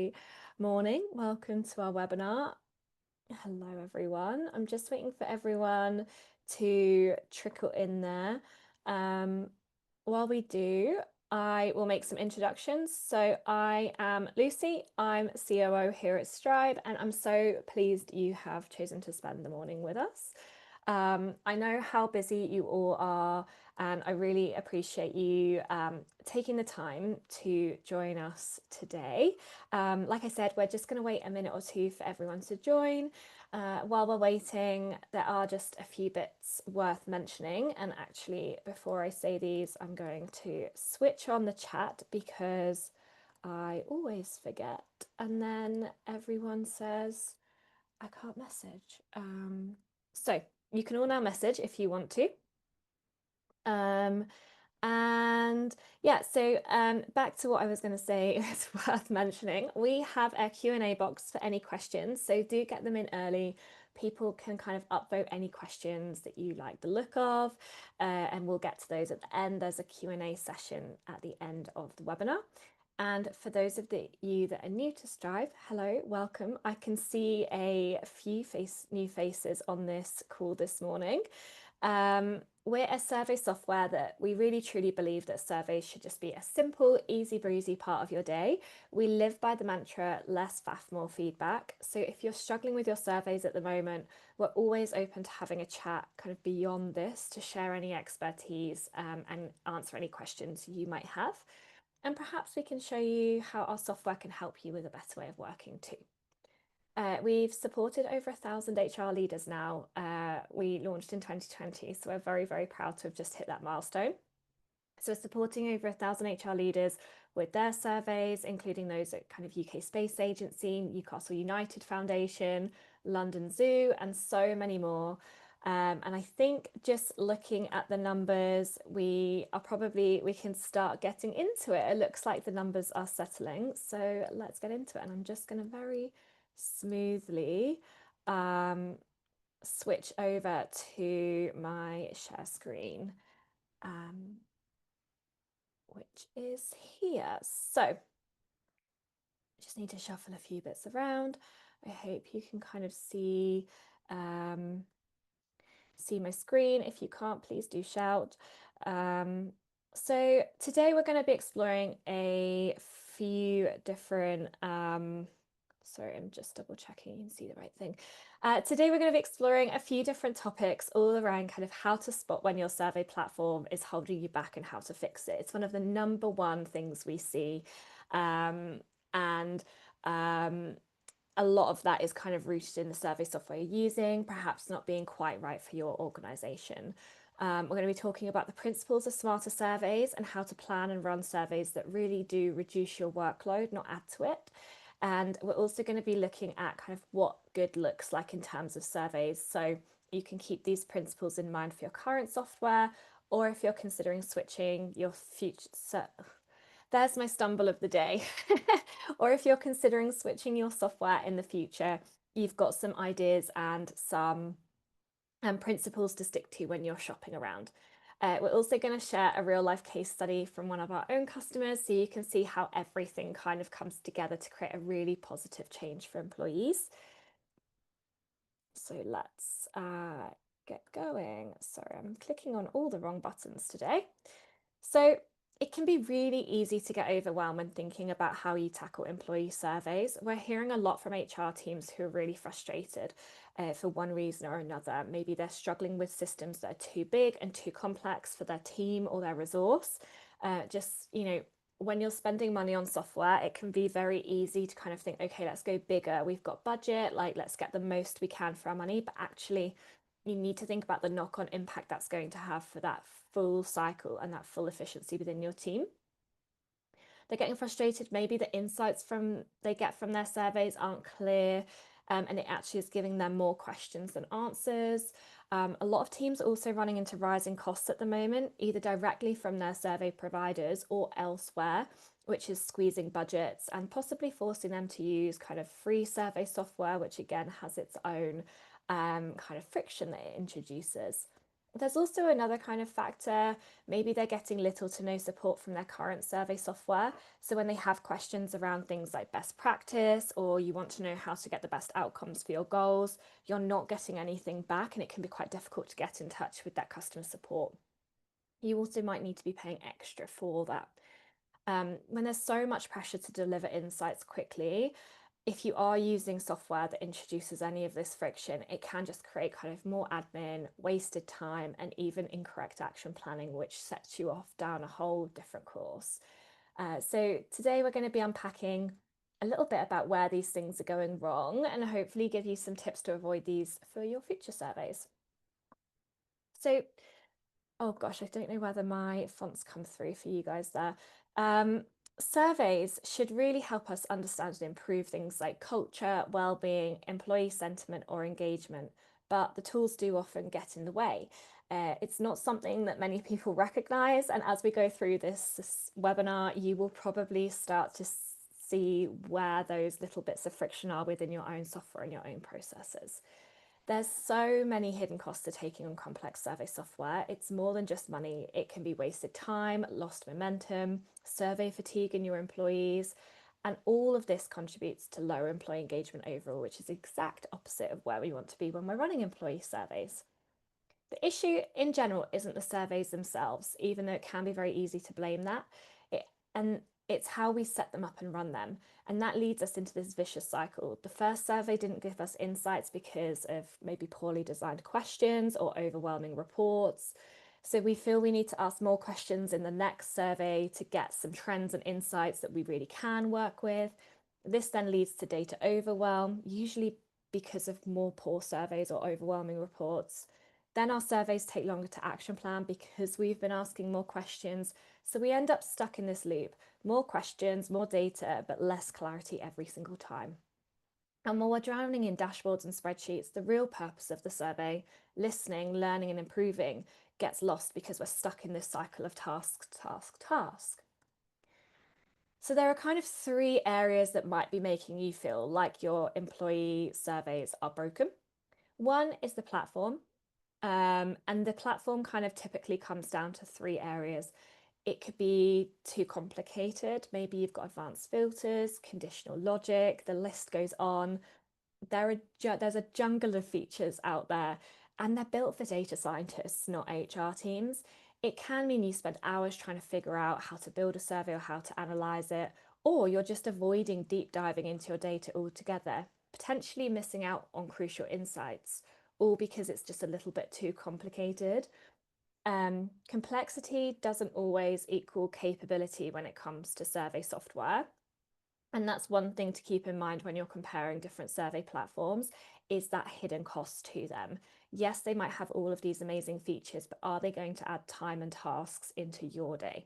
Lovely morning. Welcome to our webinar. Hello, everyone. I'm just waiting for everyone to trickle in there. While we do, I will make some introductions. So I am Lucy. I'm COO here at Strive, and I'm so pleased you have chosen to spend the morning with us. I know how busy you all are, and I really appreciate you taking the time to join us today. Like I said, we're just going to wait a minute or two for everyone to join. While we're waiting, there are just a few bits worth mentioning. And actually, before I say these, I'm going to switch on the chat because I always forget. And then everyone says, I can't message. So you can all now message if you want to. And yeah, so back to what I was going to say, it's worth mentioning. We have a Q&A box for any questions, so do get them in early. People can kind of upvote any questions that you like the look of, and we'll get to those at the end. There's a Q&A session at the end of the webinar. And for those of you that are new to Strive, hello, welcome. I can see a few new faces on this call this morning. We're a survey software that we really truly believe that surveys should just be a simple, easy breezy part of your day. We live by the mantra, less faff, more feedback. So if you're struggling with your surveys at the moment, we're always open to having a chat kind of beyond this to share any expertise and answer any questions you might have. And perhaps we can show you how our software can help you with a better way of working too. We've supported over 1,000 HR leaders now. We launched in 2020, so we're very, very proud to have just hit that milestone. So we're supporting over 1,000 HR leaders with their surveys, including those at kind of UK Space Agency, Newcastle United Foundation, London Zoo, and so many more. And I think just looking at the numbers, we can start getting into it. It looks like the numbers are settling. So let's get into it. And I'm just going to very smoothly switch over to my share screen, which is here. So just need to shuffle a few bits around. I hope you can kind of see my screen. If you can't, please do shout. So today we're going to be exploring a few different sorry, I'm just double checking you can see the right thing. Today we're going to be exploring a few different topics all around kind of how to spot when your survey platform is holding you back and how to fix it. It's one of the number one things we see. A lot of that is kind of rooted in the survey software you're using, perhaps not being quite right for your organization. We're going to be talking about the principles of smarter surveys and how to plan and run surveys that really do reduce your workload, not add to it. And we're also going to be looking at kind of what good looks like in terms of surveys. So you can keep these principles in mind for your current software, or if you're considering switching your future. There's my stumble of the day. Or if you're considering switching your software in the future, you've got some ideas and some principles to stick to when you're shopping around. We're also going to share a real life case study from one of our own customers so you can see how everything kind of comes together to create a really positive change for employees. So let's get going. Sorry, I'm clicking on all the wrong buttons today. So it can be really easy to get overwhelmed when thinking about how you tackle employee surveys. We're hearing a lot from HR teams who are really frustrated for one reason or another. Maybe they're struggling with systems that are too big and too complex for their team or their resource. When you're spending money on software, it can be very easy to kind of think, okay, let's go bigger. We've got budget, like let's get the most we can for our money. But actually, you need to think about the knock-on impact that's going to have for that full cycle and that full efficiency within your team. They're getting frustrated. Maybe the insights they get from their surveys aren't clear, and it actually is giving them more questions than answers. A lot of teams are also running into rising costs at the moment, either directly from their survey providers or elsewhere, which is squeezing budgets and possibly forcing them to use kind of free survey software, which again has its own kind of friction that it introduces. There's also another kind of factor. Maybe they're getting little to no support from their current survey software. So when they have questions around things like best practice, or you want to know how to get the best outcomes for your goals, you're not getting anything back, and it can be quite difficult to get in touch with that customer support. You also might need to be paying extra for that. When there's so much pressure to deliver insights quickly, if you are using software that introduces any of this friction, it can just create kind of more admin, wasted time, and even incorrect action planning, which sets you off down a whole different course. So today we're going to be unpacking a little bit about where these things are going wrong and hopefully give you some tips to avoid these for your future surveys. So oh gosh, I don't know whether my fonts come through for you guys there. Surveys should really help us understand and improve things like culture, well-being, employee sentiment, or engagement, but the tools do often get in the way. It's not something that many people recognize, and as we go through this webinar, you will probably start to see where those little bits of friction are within your own software and your own processes. There's so many hidden costs to taking on complex survey software. It's more than just money. It can be wasted time, lost momentum, survey fatigue in your employees, and all of this contributes to lower employee engagement overall, which is the exact opposite of where we want to be when we're running employee surveys. The issue in general isn't the surveys themselves, even though it can be very easy to blame that. And it's how we set them up and run them. And that leads us into this vicious cycle. The first survey didn't give us insights because of maybe poorly designed questions or overwhelming reports. So we feel we need to ask more questions in the next survey to get some trends and insights that we really can work with. This then leads to data overwhelm, usually because of more poor surveys or overwhelming reports. Then our surveys take longer to action plan because we've been asking more questions. So we end up stuck in this loop, more questions, more data, but less clarity every single time. And while we're drowning in dashboards and spreadsheets, the real purpose of the survey, listening, learning, and improving, gets lost because we're stuck in this cycle of task, task, task. So there are kind of three areas that might be making you feel like your employee surveys are broken. One is the platform. And the platform kind of typically comes down to three areas. It could be too complicated. Maybe you've got advanced filters, conditional logic, the list goes on. There's a jungle of features out there, and they're built for data scientists, not HR teams. It can mean you spend hours trying to figure out how to build a survey or how to analyze it, or you're just avoiding deep diving into your data altogether, potentially missing out on crucial insights, all because it's just a little bit too complicated. Complexity doesn't always equal capability when it comes to survey software. And that's one thing to keep in mind when you're comparing different survey platforms, is that hidden cost to them. Yes, they might have all of these amazing features, but are they going to add time and tasks into your day?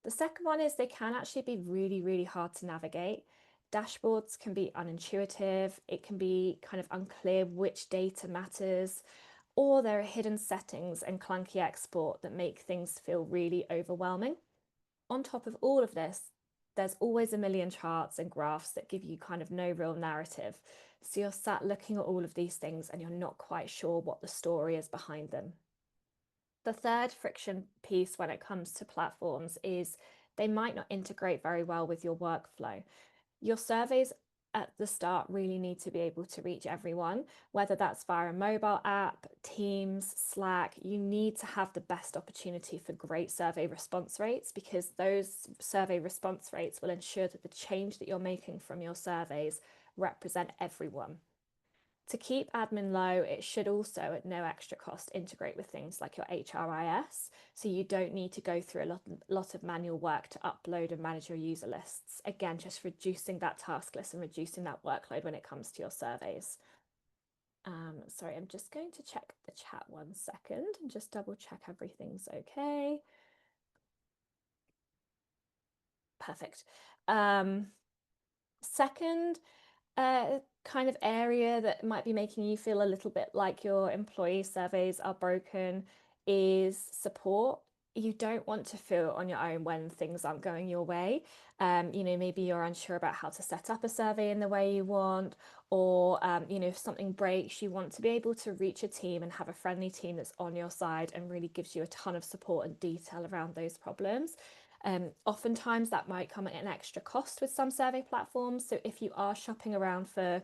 The second one is they can actually be really, really hard to navigate. Dashboards can be unintuitive. It can be kind of unclear which data matters, or there are hidden settings and clunky export that make things feel really overwhelming. On top of all of this, there's always a million charts and graphs that give you kind of no real narrative. So you're sat looking at all of these things and you're not quite sure what the story is behind them. The third friction piece when it comes to platforms is they might not integrate very well with your workflow. Your surveys at the start really need to be able to reach everyone, whether that's via a mobile app, Teams, Slack. You need to have the best opportunity for great survey response rates, because those survey response rates will ensure that the change that you're making from your surveys represent everyone. To keep admin low, it should also, at no extra cost, integrate with things like your HRIS, so you don't need to go through a lot of manual work to upload and manage your user lists. Again, just reducing that task list and reducing that workload when it comes to your surveys. Sorry, I'm just going to check the chat 1 second and just double check everything's okay. Perfect. Second, kind of area that might be making you feel a little bit like your employee surveys are broken is support. you don't want to feel on your own when things aren't going your way. Maybe you're unsure about how to set up a survey in the way you want, or if something breaks, you want to be able to reach a team and have a friendly team that's on your side and really gives you a ton of support and detail around those problems. Oftentimes that might come at an extra cost with some survey platforms. So if you are shopping around for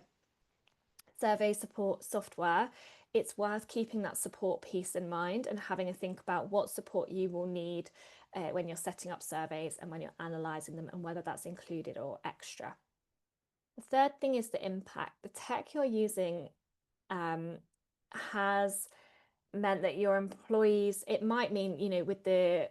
survey support software, it's worth keeping that support piece in mind and having a think about what support you will need when you're setting up surveys and when you're analysing them, and whether that's included or extra. The third thing is the impact. The tech you're using has meant that your employees, it might mean, with the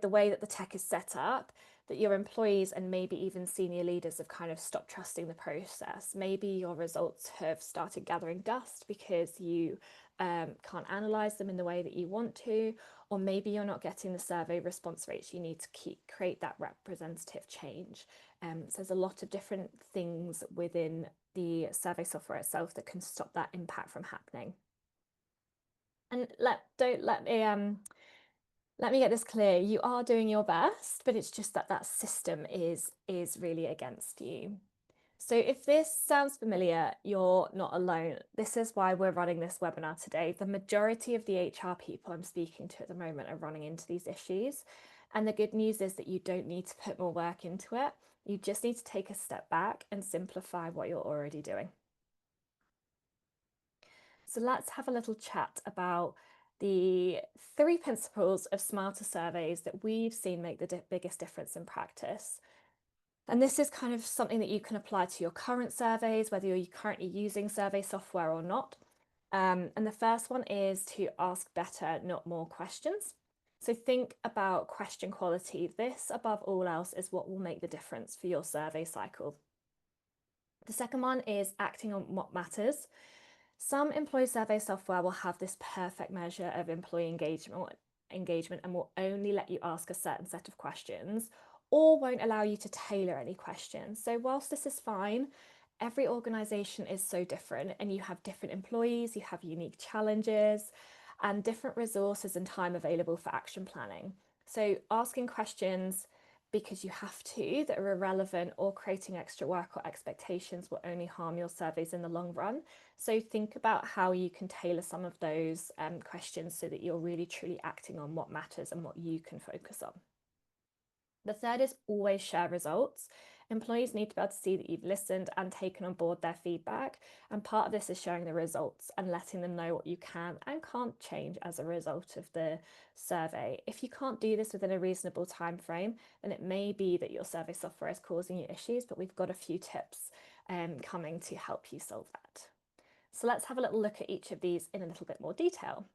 way that the tech is set up, that your employees and maybe even senior leaders have kind of stopped trusting the process. Maybe your results have started gathering dust because you can't analyze them in the way that you want to, or maybe you're not getting the survey response rates you need to create that representative change. So there's a lot of different things within the survey software itself that can stop that impact from happening. And let me get this clear. You are doing your best, but it's just that that system is really against you. So if this sounds familiar, you're not alone. This is why we're running this webinar today. The majority of the HR people I'm speaking to at the moment are running into these issues. And the good news is that you don't need to put more work into it. You just need to take a step back and simplify what you're already doing. So let's have a little chat about the 3 principles of smarter surveys that we've seen make the biggest difference in practice. And this is kind of something that you can apply to your current surveys, whether you're currently using survey software or not. And the first one is to ask better, not more questions. So think about question quality. This, above all else, is what will make the difference for your survey cycle. The second one is acting on what matters. Some employee survey software will have this perfect measure of employee engagement and will only let you ask a certain set of questions, or won't allow you to tailor any questions. So whilst this is fine, every organisation is so different, and you have different employees, you have unique challenges and different resources and time available for action planning. So asking questions because you have to that are irrelevant or creating extra work or expectations will only harm your surveys in the long run. So think about how you can tailor some of those questions so that you're really truly acting on what matters and what you can focus on. The third is always share results. Employees need to be able to see that you've listened and taken on board their feedback. And part of this is sharing the results and letting them know what you can and can't change as a result of the survey. If you can't do this within a reasonable time frame, then it may be that your survey software is causing you issues, but we've got a few tips coming to help you solve that. So let's have a little look at each of these in a little bit more detail.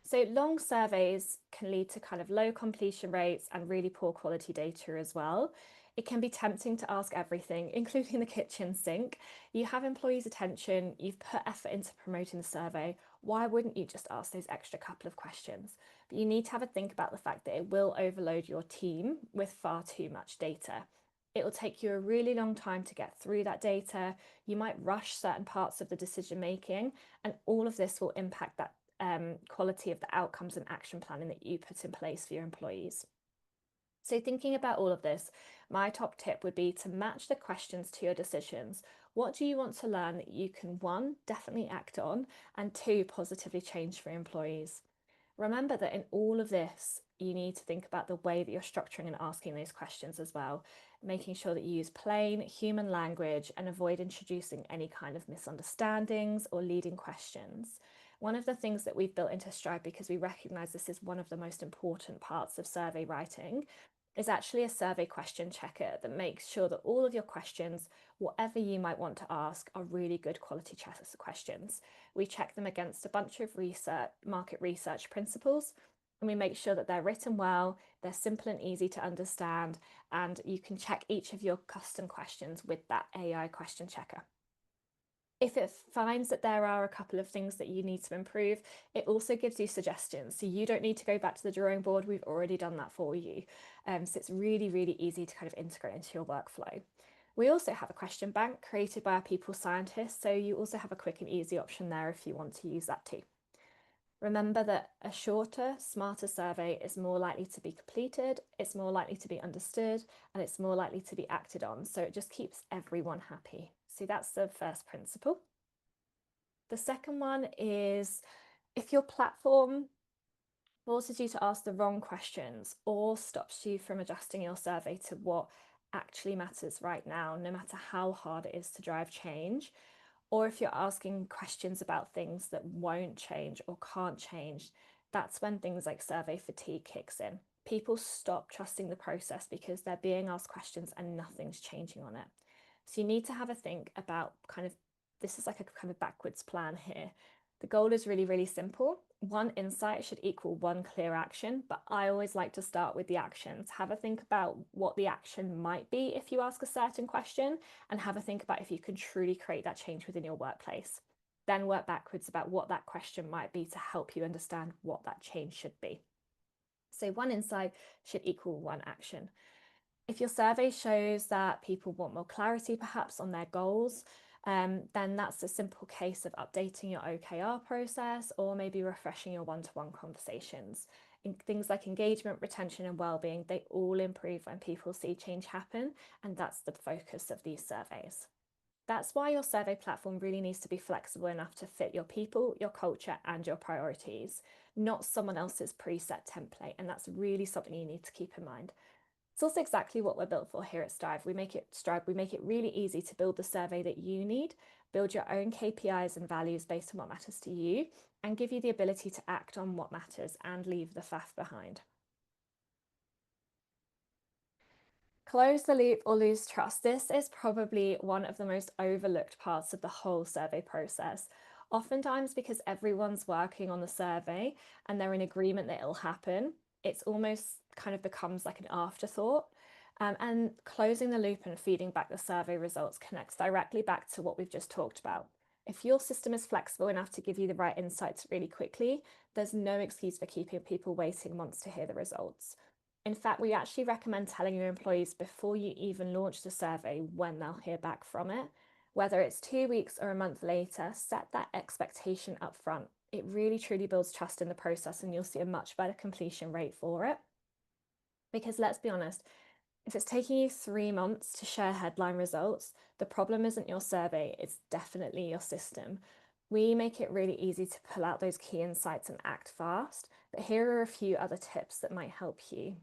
So long surveys can lead to kind of low completion rates and really poor quality data as well. It can be tempting to ask everything, including the kitchen sink. You have employees' attention, you've put effort into promoting the survey. Why wouldn't you just ask those extra couple of questions? But you need to have a think about the fact that it will overload your team with far too much data. It will take you a really long time to get through that data. You might rush certain parts of the decision making, and all of this will impact that quality of the outcomes and action planning that you put in place for your employees. So thinking about all of this, my top tip would be to match the questions to your decisions. What do you want to learn that you can, 1, definitely act on, and 2, positively change for your employees? Remember that in all of this, you need to think about the way that you're structuring and asking those questions as well, making sure that you use plain human language and avoid introducing any kind of misunderstandings or leading questions. One of the things that we've built into Strive, because we recognise this is one of the most important parts of survey writing, is actually a survey question checker that makes sure that all of your questions, whatever you might want to ask, are really good quality questions. We check them against a bunch of market research principles, and we make sure that they're written well, they're simple and easy to understand, and you can check each of your custom questions with that AI question checker. If it finds that there are a couple of things that you need to improve, it also gives you suggestions. So you don't need to go back to the drawing board. We've already done that for you. So it's really, really easy to kind of integrate into your workflow. We also have a question bank created by our people scientists. So you also have a quick and easy option there if you want to use that too. Remember that a shorter, smarter survey is more likely to be completed, it's more likely to be understood, and it's more likely to be acted on. So it just keeps everyone happy. So that's the first principle. The second one is if your platform forces you to ask the wrong questions or stops you from adjusting your survey to what actually matters right now, no matter how hard it is to drive change, or if you're asking questions about things that won't change or can't change, that's when things like survey fatigue kicks in. People stop trusting the process because they're being asked questions and nothing's changing on it. So you need to have a think about kind of, this is like a kind of backwards plan here. The goal is really, really simple. One insight should equal one clear action, but I always like to start with the actions. Have a think about what the action might be if you ask a certain question, and have a think about if you can truly create that change within your workplace. Then work backwards about what that question might be to help you understand what that change should be. So one insight should equal one action. If your survey shows that people want more clarity perhaps on their goals, then that's a simple case of updating your OKR process or maybe refreshing your one-to-one conversations. In things like engagement, retention, and well-being, they all improve when people see change happen, and that's the focus of these surveys. That's why your survey platform really needs to be flexible enough to fit your people, your culture, and your priorities, not someone else's preset template. And that's really something you need to keep in mind. It's also exactly what we're built for here at Strive. We make it really easy to build the survey that you need, build your own KPIs and values based on what matters to you, and give you the ability to act on what matters and leave the faff behind. Close the loop or lose trust. This is probably one of the most overlooked parts of the whole survey process. Oftentimes, because everyone's working on the survey and they're in agreement that it'll happen, it's almost kind of becomes like an afterthought. And closing the loop and feeding back the survey results connects directly back to what we've just talked about. If your system is flexible enough to give you the right insights really quickly, there's no excuse for keeping people waiting months to hear the results. In fact, we actually recommend telling your employees before you even launch the survey when they'll hear back from it. Whether it's 2 weeks or a month later, set that expectation up front. It really truly builds trust in the process, and you'll see a much better completion rate for it. Because let's be honest, if it's taking you 3 months to share headline results, the problem isn't your survey, it's definitely your system. We make it really easy to pull out those key insights and act fast, but here are a few other tips that might help you.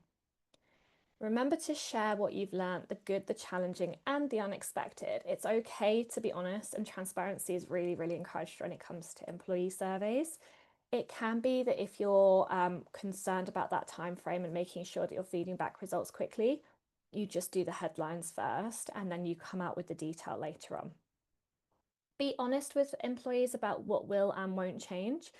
Remember to share what you've learned, the good, the challenging, and the unexpected. It's okay to be honest, and transparency is really, really encouraged when it comes to employee surveys. It can be that if you're concerned about that time frame and making sure that you're feeding back results quickly, you just do the headlines first and then you come out with the detail later on. Be honest with employees about what will and won't change.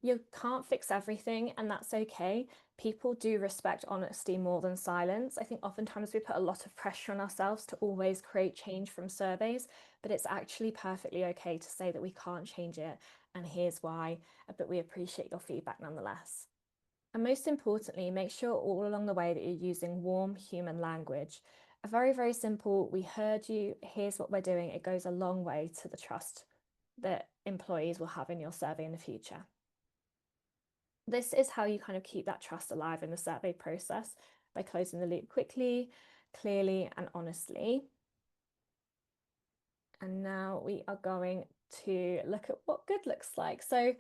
You can't fix everything, and that's okay. People do respect honesty more than silence. I think oftentimes we put a lot of pressure on ourselves to always create change from surveys, but it's actually perfectly okay to say that we can't change it, and here's why, but we appreciate your feedback nonetheless. And most importantly, make sure all along the way that you're using warm human language. A very, very simple, we heard you, here's what we're doing. It goes a long way to the trust that employees will have in your survey in the future. This is how you kind of keep that trust alive in the survey process, by closing the loop quickly, clearly, and honestly. And now we are going to look at what good looks like. So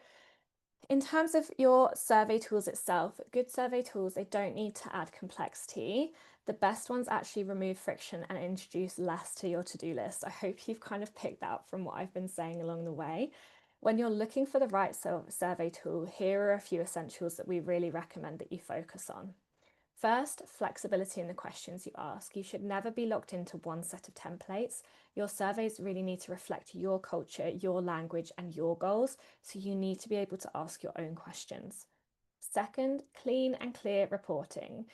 in terms of your survey tools itself, good survey tools, they don't need to add complexity. The best ones actually remove friction and introduce less to your to-do list. I hope you've kind of picked that up from what I've been saying along the way. When you're looking for the right survey tool, here are a few essentials that we really recommend that you focus on. First, flexibility in the questions you ask. You should never be locked into one set of templates. Your surveys really need to reflect your culture, your language, and your goals, so you need to be able to ask your own questions. Second, clean and clear reporting.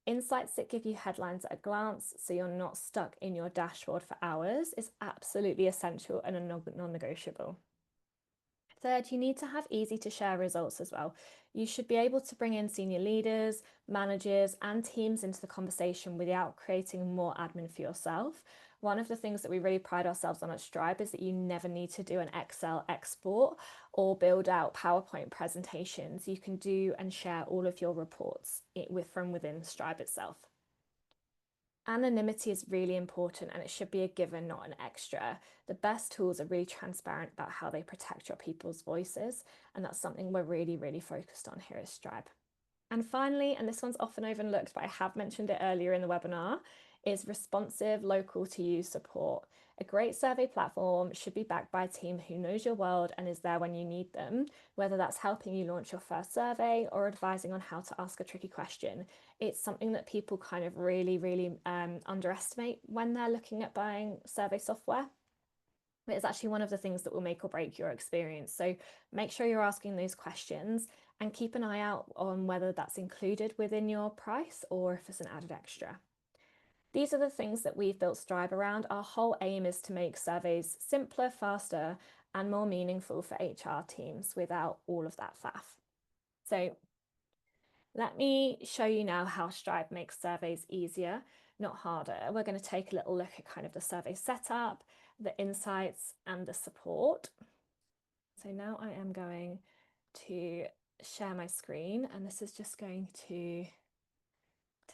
Insights that give you headlines at a glance so you're not stuck in your dashboard for hours is absolutely essential and a non-negotiable. Third, you need to have easy to share results as well. You should be able to bring in senior leaders, managers, and teams into the conversation without creating more admin for yourself. One of the things that we really pride ourselves on at Stripe is that you never need to do an Excel export or build out PowerPoint presentations. You can do and share all of your reports from within Stripe itself. Anonymity is really important and it should be a given, not an extra. The best tools are really transparent about how they protect your people's voices, and that's something we're really, really focused on here at Stripe. And finally, and this one's often overlooked, but I have mentioned it earlier in the webinar, is responsive, local to you support. A great survey platform should be backed by a team who knows your world and is there when you need them, whether that's helping you launch your first survey or advising on how to ask a tricky question. It's something that people kind of really underestimate when they're looking at buying survey software. But it's actually one of the things that will make or break your experience. So make sure you're asking those questions and keep an eye out on whether that's included within your price or if it's an added extra. These are the things that we've built Stripe around. Our whole aim is to make surveys simpler, faster, and more meaningful for HR teams without all of that faff. So let me show you now how Stripe makes surveys easier, not harder. We're going to take a little look at kind of the survey setup, the insights, and the support. So now I am going to share my screen, and this is just going to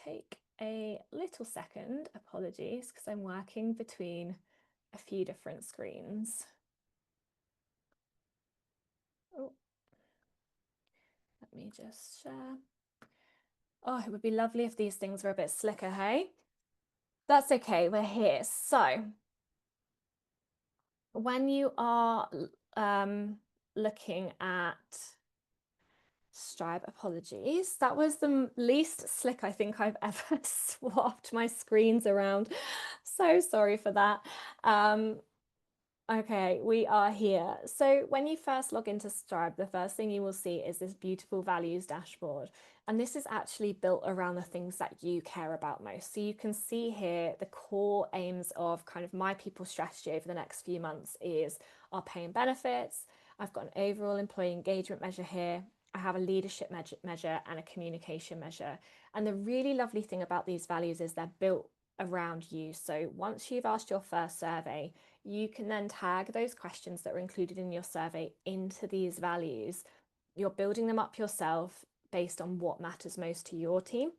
take a little second. Apologies, because I'm working between a few different screens. Oh, let me just share. Oh, it would be lovely if these things were a bit slicker, hey? That's okay, we're here. So when you are looking at Stripe, apologies, that was the least slick I think I've ever swapped my screens around. So sorry for that. Okay, we are here. So when you first log into Stripe, the first thing you will see is this beautiful values dashboard. And this is actually built around the things that you care about most. So you can see here the core aims of kind of my people strategy over the next few months is our pay and benefits. I've got an overall employee engagement measure here. I have a leadership measure and a communication measure. And the really lovely thing about these values is they're built around you. So once you've asked your first survey, you can then tag those questions that were included in your survey into these values. You're building them up yourself based on what matters most to your team.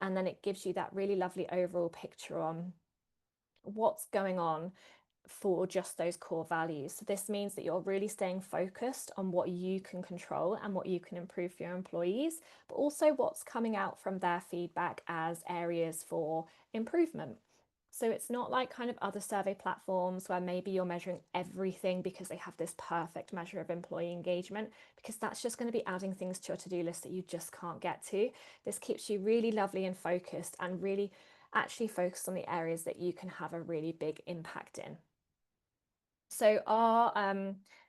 And then it gives you that really lovely overall picture on what's going on for just those core values. So this means that you're really staying focused on what you can control and what you can improve for your employees, but also what's coming out from their feedback as areas for improvement. So it's not like kind of other survey platforms where maybe you're measuring everything because they have this perfect measure of employee engagement, because that's just going to be adding things to your to-do list that you just can't get to. This keeps you really lovely and focused and really actually focused on the areas that you can have a really big impact in. So our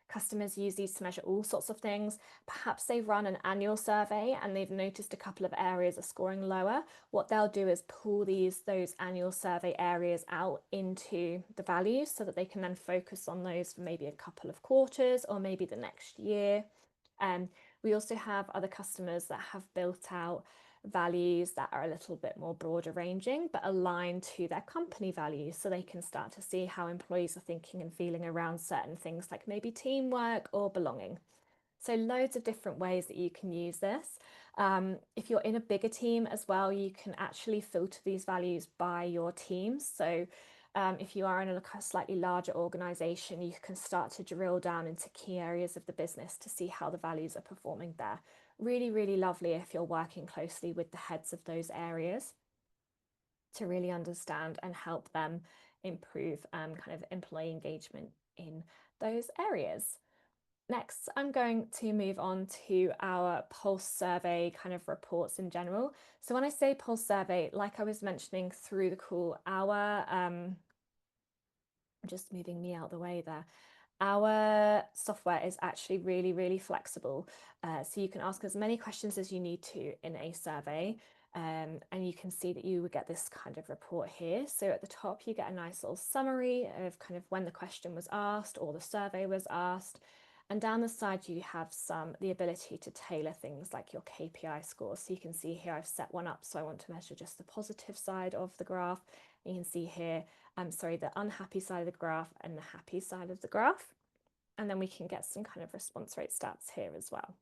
customers use these to measure all sorts of things. Perhaps they run an annual survey and they've noticed a couple of areas are scoring lower. What they'll do is pull those annual survey areas out into the values so that they can then focus on those for maybe a couple of quarters or maybe the next year. We also have other customers that have built out values that are a little bit more broader ranging but aligned to their company values, so they can start to see how employees are thinking and feeling around certain things like maybe teamwork or belonging. So loads of different ways that you can use this. If you're in a bigger team as well, you can actually filter these values by your team. So if you are in a slightly larger organization, you can start to drill down into key areas of the business to see how the values are performing there. Really, really lovely if you're working closely with the heads of those areas to really understand and help them improve kind of employee engagement in those areas. Next, I'm going to move on to our pulse survey kind of reports in general. So when I say pulse survey, like I was mentioning through the call, I'm just moving me out the way there. Our software is actually really, really flexible. So you can ask as many questions as you need to in a survey. And you can see that you would get this kind of report here. So at the top, you get a nice little summary of kind of when the question was asked or the survey was asked. And down the side, you have the ability to tailor things like your KPI scores. So you can see here, I've set one up. So I want to measure just the positive side of the graph. You can see here, the unhappy side of the graph and the happy side of the graph. And then we can get some kind of response rate stats here as well.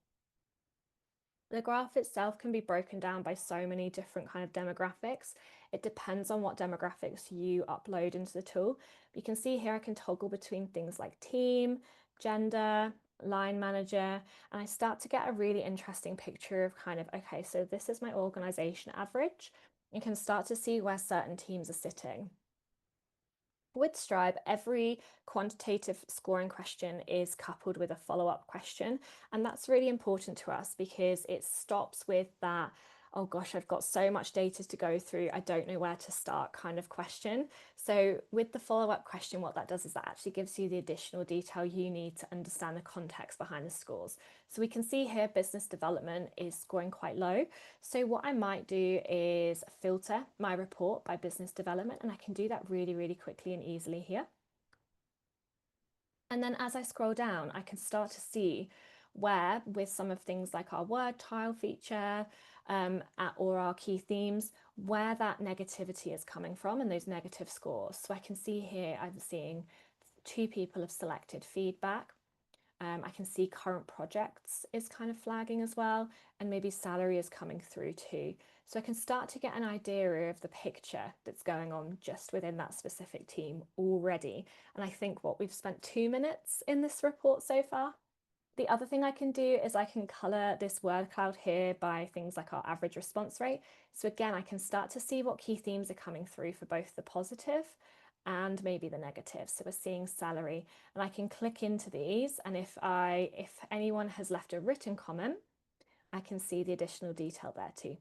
The graph itself can be broken down by so many different kind of demographics. It depends on what demographics you upload into the tool. But you can see here I can toggle between things like team, gender, line manager, and I start to get a really interesting picture of kind of, okay, so this is my organization average. You can start to see where certain teams are sitting. With Stripe, every quantitative scoring question is coupled with a follow-up question. And that's really important to us because it stops with that, oh gosh, I've got so much data to go through, I don't know where to start kind of question. So with the follow-up question, what that does is that actually gives you the additional detail you need to understand the context behind the scores. So we can see here business development is scoring quite low. So what I might do is filter my report by business development, and I can do that really, really quickly and easily here. And then as I scroll down, I can start to see where, with some of things like our word tile feature or our key themes, where that negativity is coming from and those negative scores. So I can see here, I'm seeing 2 people have selected feedback. I can see current projects is kind of flagging as well, and maybe salary is coming through too. So I can start to get an idea of the picture that's going on just within that specific team already. And I think what we've spent 2 minutes in this report so far. The other thing I can do is I can color this word cloud here by things like our average response rate. So again, I can start to see what key themes are coming through for both the positive and maybe the negative. So we're seeing salary, and I can click into these, and if anyone has left a written comment, I can see the additional detail there too.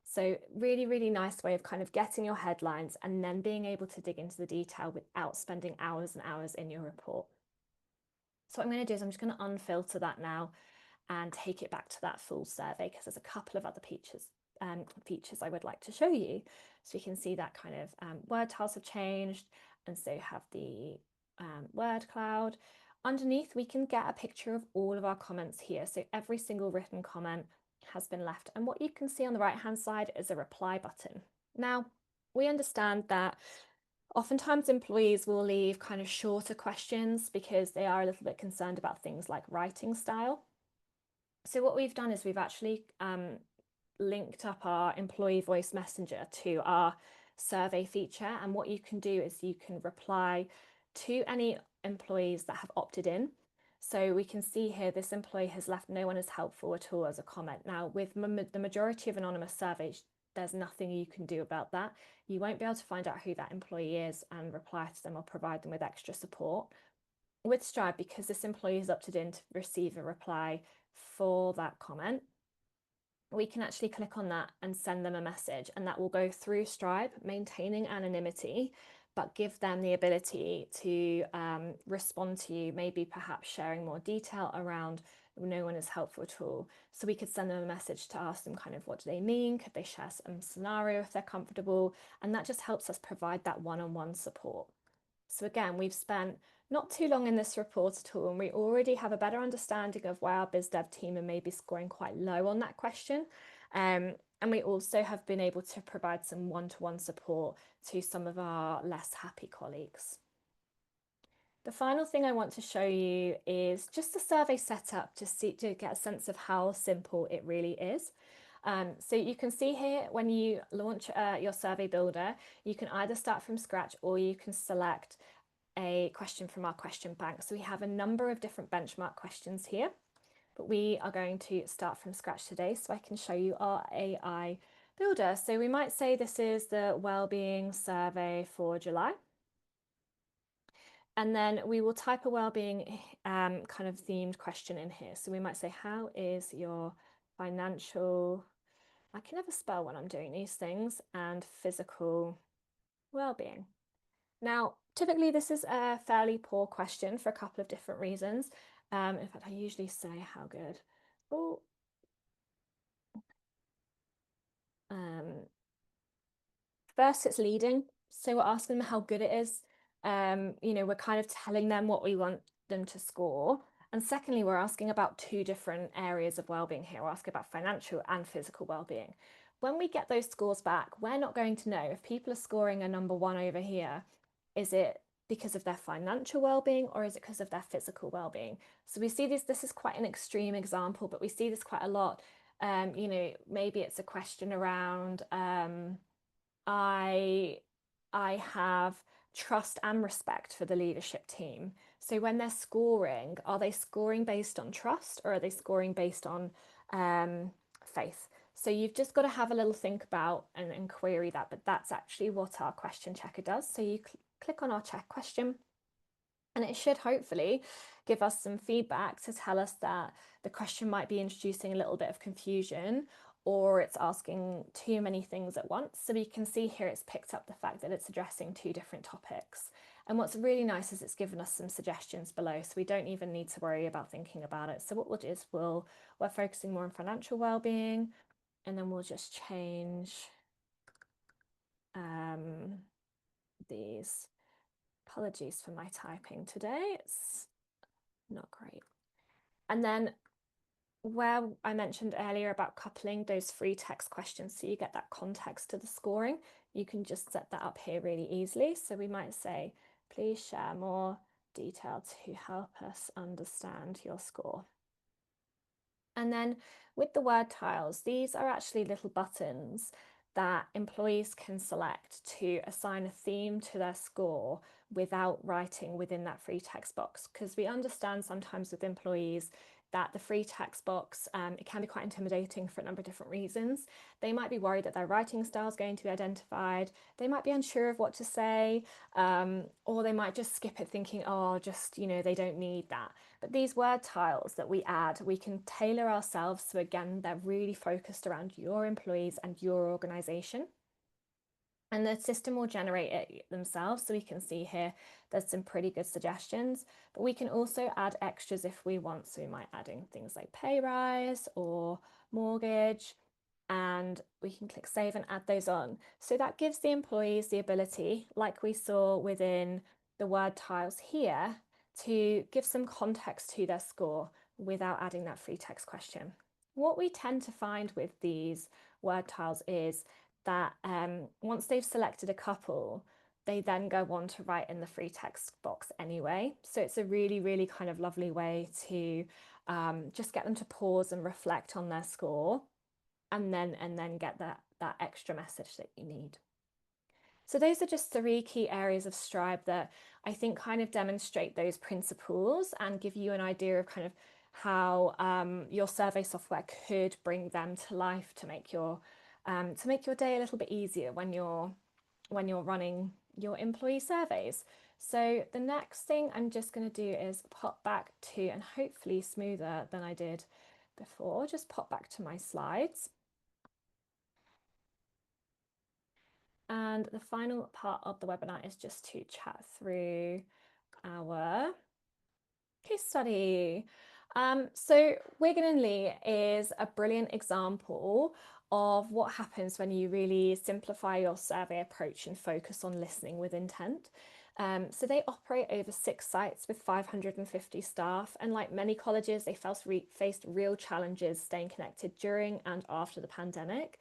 So really, really nice way of kind of getting your headlines and then being able to dig into the detail without spending hours and hours in your report. So what I'm going to do is I'm just going to unfilter that now and take it back to that full survey, because there's a couple of other features I would like to show you. So you can see that kind of word tiles have changed, and so have the word cloud. Underneath, we can get a picture of all of our comments here. So every single written comment has been left. And what you can see on the right-hand side is a reply button. Now, we understand that oftentimes employees will leave kind of shorter questions because they are a little bit concerned about things like writing style. So what we've done is we've actually linked up our employee voice messenger to our survey feature. And what you can do is you can reply to any employees that have opted in. So we can see here this employee has left no one is helpful at all as a comment. Now, with the majority of anonymous surveys, there's nothing you can do about that. You won't be able to find out who that employee is and reply to them or provide them with extra support. With Stripe, because this employee is opted in to receive a reply for that comment, we can actually click on that and send them a message, and that will go through Stripe, maintaining anonymity, but give them the ability to respond to you, maybe perhaps sharing more detail around no one is helpful at all. So we could send them a message to ask them kind of what do they mean, could they share some scenario if they're comfortable, and that just helps us provide that one-on-one support. So again, we've spent not too long in this report at all, and we already have a better understanding of why our biz dev team are maybe scoring quite low on that question. And we also have been able to provide some one-to-one support to some of our less happy colleagues. The final thing I want to show you is just the survey setup to get a sense of how simple it really is. So you can see here when you launch your survey builder, you can either start from scratch or you can select a question from our question bank. So we have a number of different benchmark questions here, but we are going to start from scratch today so I can show you our AI builder. So we might say this is the well-being survey for July. And then we will type a well-being kind of themed question in here. So we might say, how is your financial, I can never spell when I'm doing these things, and physical well-being. Now, typically this is a fairly poor question for a couple of different reasons. In fact, I usually say how good. Oh, first it's leading. So we're asking them how good it is. We're kind of telling them what we want them to score. And secondly, we're asking about two different areas of well-being here. We're asking about financial and physical well-being. When we get those scores back, we're not going to know if people are scoring a number 1 over here, is it because of their financial well-being or is it because of their physical well-being? So we see this is quite an extreme example, but we see this quite a lot. Maybe it's a question around I have trust and respect for the leadership team. So when they're scoring, are they scoring based on trust or are they scoring based on faith? So you've just got to have a little think about and query that, but that's actually what our question checker does. So you click on our check question and it should hopefully give us some feedback to tell us that the question might be introducing a little bit of confusion or it's asking too many things at once. So we can see here it's picked up the fact that it's addressing two different topics. And what's really nice is it's given us some suggestions below, so we don't even need to worry about thinking about it. So what we'll do is we're focusing more on financial well-being, and then we'll just change these. Apologies for my typing today, it's not great. And then where I mentioned earlier about coupling those free text questions so you get that context to the scoring, you can just set that up here really easily. So we might say, please share more detail to help us understand your score. And then with the word tiles, these are actually little buttons that employees can select to assign a theme to their score without writing within that free text box. Because we understand sometimes with employees that the free text box, it can be quite intimidating for a number of different reasons. They might be worried that their writing style is going to be identified. They might be unsure of what to say, or they might just skip it thinking, oh, just, they don't need that. But these word tiles that we add, we can tailor ourselves. So again, they're really focused around your employees and your organization. And the system will generate it themselves. So we can see here, there's some pretty good suggestions, but we can also add extras if we want. So we might add in things like pay rise or mortgage, and we can click save and add those on. So that gives the employees the ability, like we saw within the word tiles here, to give some context to their score without adding that free text question. What we tend to find with these word tiles is that once they've selected a couple, they then go on to write in the free text box anyway. So it's a really, really kind of lovely way to just get them to pause and reflect on their score and then get that extra message that you need. So those are just 3 key areas of Scribe that I think kind of demonstrate those principles and give you an idea of kind of how your survey software could bring them to life to make your day a little bit easier when you're running your employee surveys. So the next thing I'm just going to do is pop back to, and hopefully smoother than I did before, just pop back to my slides. And the final part of the webinar is just to chat through our case study. So Wigan and Lee is a brilliant example of what happens when you really simplify your survey approach and focus on listening with intent. So they operate over 6 sites with 550 staff, and like many colleges, they faced real challenges staying connected during and after the pandemic.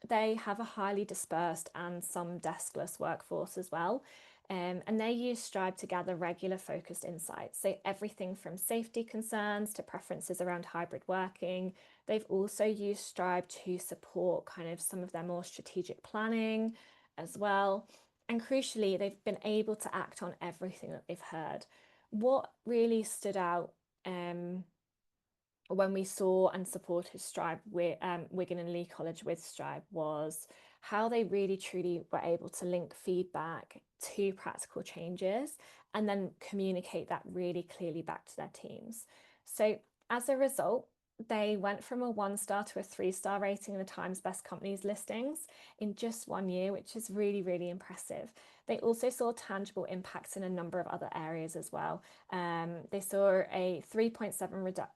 They have a highly dispersed and some deskless workforce as well. And they use Stripe to gather regular focused insights. So everything from safety concerns to preferences around hybrid working. They've also used Stripe to support kind of some of their more strategic planning as well. And crucially, they've been able to act on everything that they've heard. What really stood out when we saw and supported Stripe with Wigan and Lee College with Stripe was how they really truly were able to link feedback to practical changes and then communicate that really clearly back to their teams. So as a result, they went from a 1-star to a 3-star rating in the Times Best Companies listings in just 1 year, which is really, really impressive. They also saw tangible impacts in a number of other areas as well. They saw a 3.7%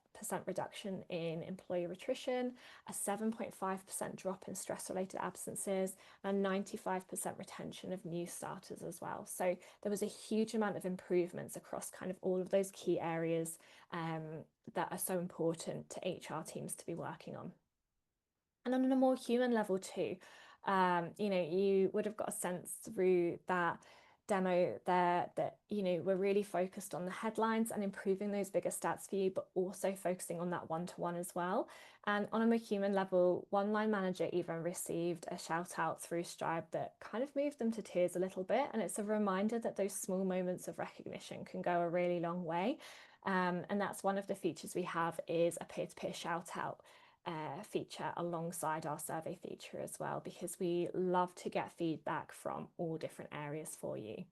reduction in employee attrition, a 7.5% drop in stress-related absences, and 95% retention of new starters as well. So there was a huge amount of improvements across kind of all of those key areas that are so important to HR teams to be working on. And on a more human level too, you would have got a sense through that demo there that, we're really focused on the headlines and improving those bigger stats for you, but also focusing on that one-to-one as well. And on a more human level, one line manager even received a shout out through Stripe that kind of moved them to tears a little bit. And it's a reminder that those small moments of recognition can go a really long way. And that's one of the features we have is a peer-to-peer shout out feature alongside our survey feature as well, because we love to get feedback from all different areas for you.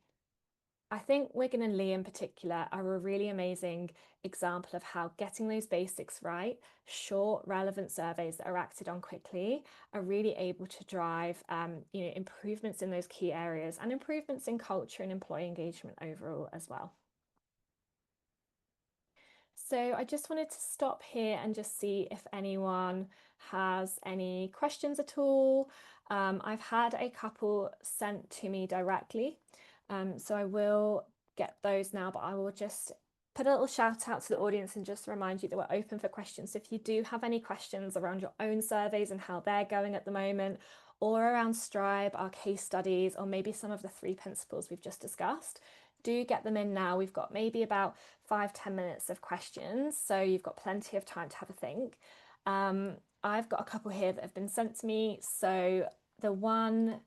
I think Wigan and Lee in particular are a really amazing example of how getting those basics right, short, relevant surveys that are acted on quickly, are really able to drive improvements in those key areas and improvements in culture and employee engagement overall as well. So I just wanted to stop here and just see if anyone has any questions at all. I've had a couple sent to me directly, so I will get those now, but I will just put a little shout out to the audience and just remind you that we're open for questions. So if you do have any questions around your own surveys and how they're going at the moment, or around Stripe, our case studies, or maybe some of the 3 principles we've just discussed, do get them in now. We've got maybe about 5-10 minutes of questions, so you've got plenty of time to have a think. I've got a couple here that have been sent to me. So the one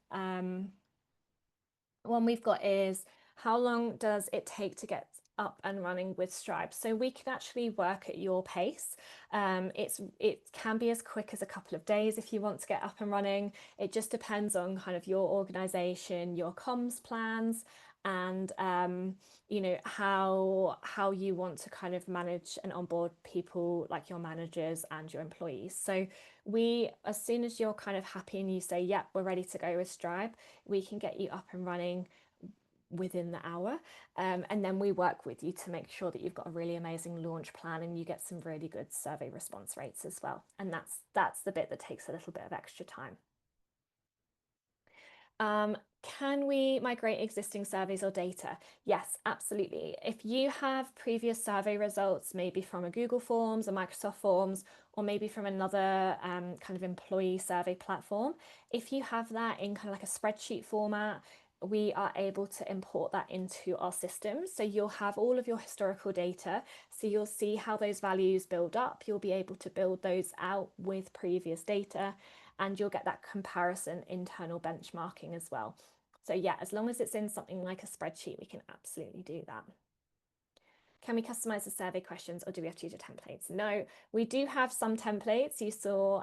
we've got is, how long does it take to get up and running with Stripe? So we can actually work at your pace. It can be as quick as a couple of days if you want to get up and running. It just depends on kind of your organization, your comms plans, and how you want to kind of manage and onboard people like your managers and your employees. So as soon as you're kind of happy and you say, yep, we're ready to go with Stripe, we can get you up and running within the hour, and then we work with you to make sure that you've got a really amazing launch plan and you get some really good survey response rates as well. And that's the bit that takes a little bit of extra time. Can we migrate existing surveys or data? Yes, absolutely. If you have previous survey results, maybe from a Google Forms, a Microsoft Forms, or maybe from another kind of employee survey platform, if you have that in kind of like a spreadsheet format, we are able to import that into our system. So you'll have all of your historical data. So you'll see how those values build up. You'll be able to build those out with previous data, and you'll get that comparison internal benchmarking as well. So yeah, as long as it's in something like a spreadsheet, we can absolutely do that. Can we customize the survey questions, or do we have to use templates? No, we do have some templates. You saw,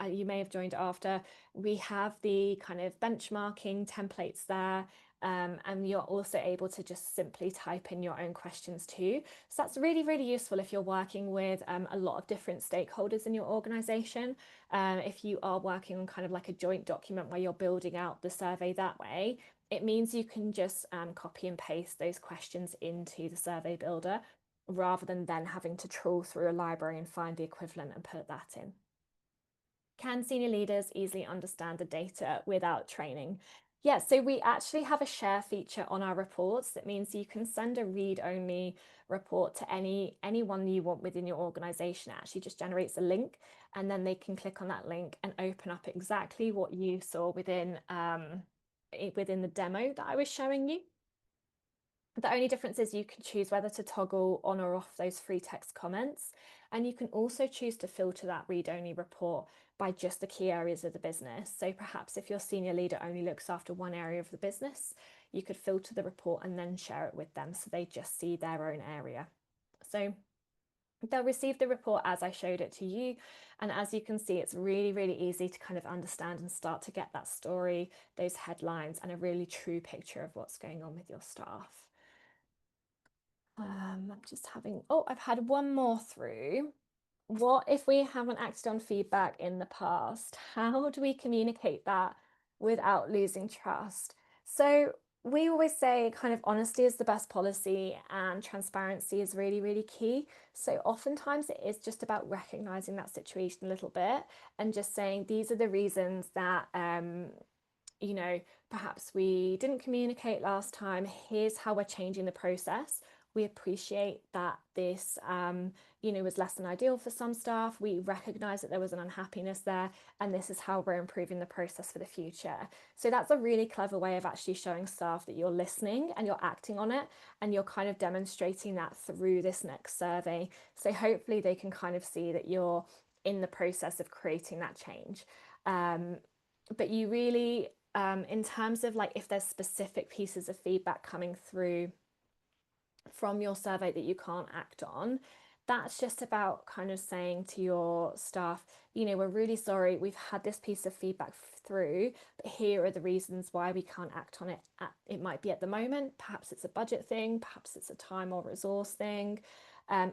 you may have joined after, we have the kind of benchmarking templates there. And you're also able to just simply type in your own questions too. So that's really, really useful if you're working with a lot of different stakeholders in your organization. If you are working on kind of like a joint document where you're building out the survey that way, it means you can just copy and paste those questions into the survey builder rather than then having to trawl through a library and find the equivalent and put that in. Can senior leaders easily understand the data without training? Yeah, so we actually have a share feature on our reports. That means you can send a read-only report to anyone you want within your organization. It actually just generates a link, and then they can click on that link and open up exactly what you saw within the demo that I was showing you. The only difference is you can choose whether to toggle on or off those free text comments, and you can also choose to filter that read-only report by just the key areas of the business. So perhaps if your senior leader only looks after one area of the business, you could filter the report and then share it with them so they just see their own area. So they'll receive the report as I showed it to you. And as you can see, it's really, really easy to kind of understand and start to get that story, those headlines, and a really true picture of what's going on with your staff. I'm just I've had one more through. What if we haven't acted on feedback in the past? How do we communicate that without losing trust? So we always say kind of honesty is the best policy and transparency is really, really key. So oftentimes it is just about recognizing that situation a little bit and just saying these are the reasons that you know, perhaps we didn't communicate last time. Here's how we're changing the process. We appreciate that this, was less than ideal for some staff. We recognize that there was an unhappiness there, and this is how we're improving the process for the future. So that's a really clever way of actually showing staff that you're listening and you're acting on it, and you're kind of demonstrating that through this next survey. So hopefully they can kind of see that you're in the process of creating that change. But you really, in terms of like if there's specific pieces of feedback coming through from your survey that you can't act on, that's just about kind of saying to your staff, we're really sorry, we've had this piece of feedback through, but here are the reasons why we can't act on it. It might be at the moment, perhaps it's a budget thing, perhaps it's a time or resource thing.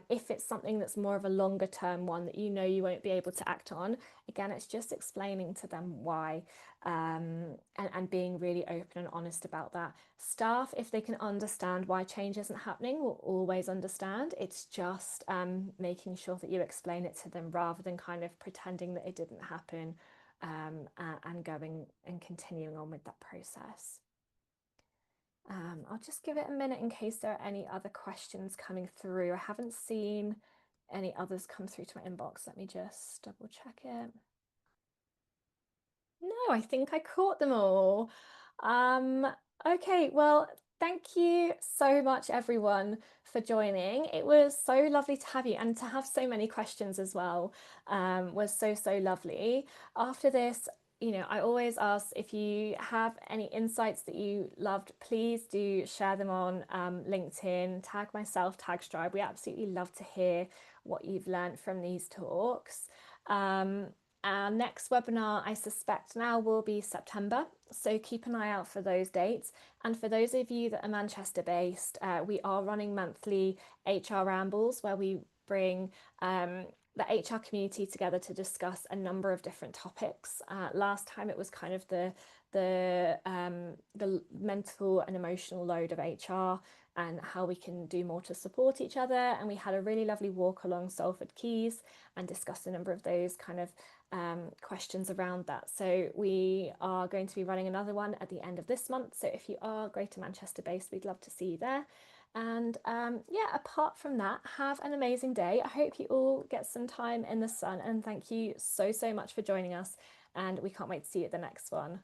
If it's something that's more of a longer term one that you won't be able to act on, again, it's just explaining to them why, and being really open and honest about that. Staff, if they can understand why change isn't happening, will always understand. It's just making sure that you explain it to them rather than kind of pretending that it didn't happen, and going and continuing on with that process. I'll just give it a minute in case there are any other questions coming through. I haven't seen any others come through to my inbox. Let me just double check it. No, I think I caught them all. Okay, well, thank you so much, everyone, for joining. It was so lovely to have you, and to have so many questions as well, was so, so lovely. After this, I always ask if you have any insights that you loved, please do share them on LinkedIn, tag myself, tag Strive. We absolutely love to hear what you've learned from these talks. Our next webinar, I suspect now, will be September, so keep an eye out for those dates. And for those of you that are Manchester based, we are running monthly HR rambles where we bring the HR community together to discuss a number of different topics. Last time it was kind of the mental and emotional load of HR and how we can do more to support each other. And we had a really lovely walk along Salford Quays and discussed a number of those kind of questions around that. So we are going to be running another one at the end of this month. So if you are Greater Manchester based, we'd love to see you there. And yeah, apart from that, have an amazing day. I hope you all get some time in the sun, and thank you so, so much for joining us. And we can't wait to see you at the next one.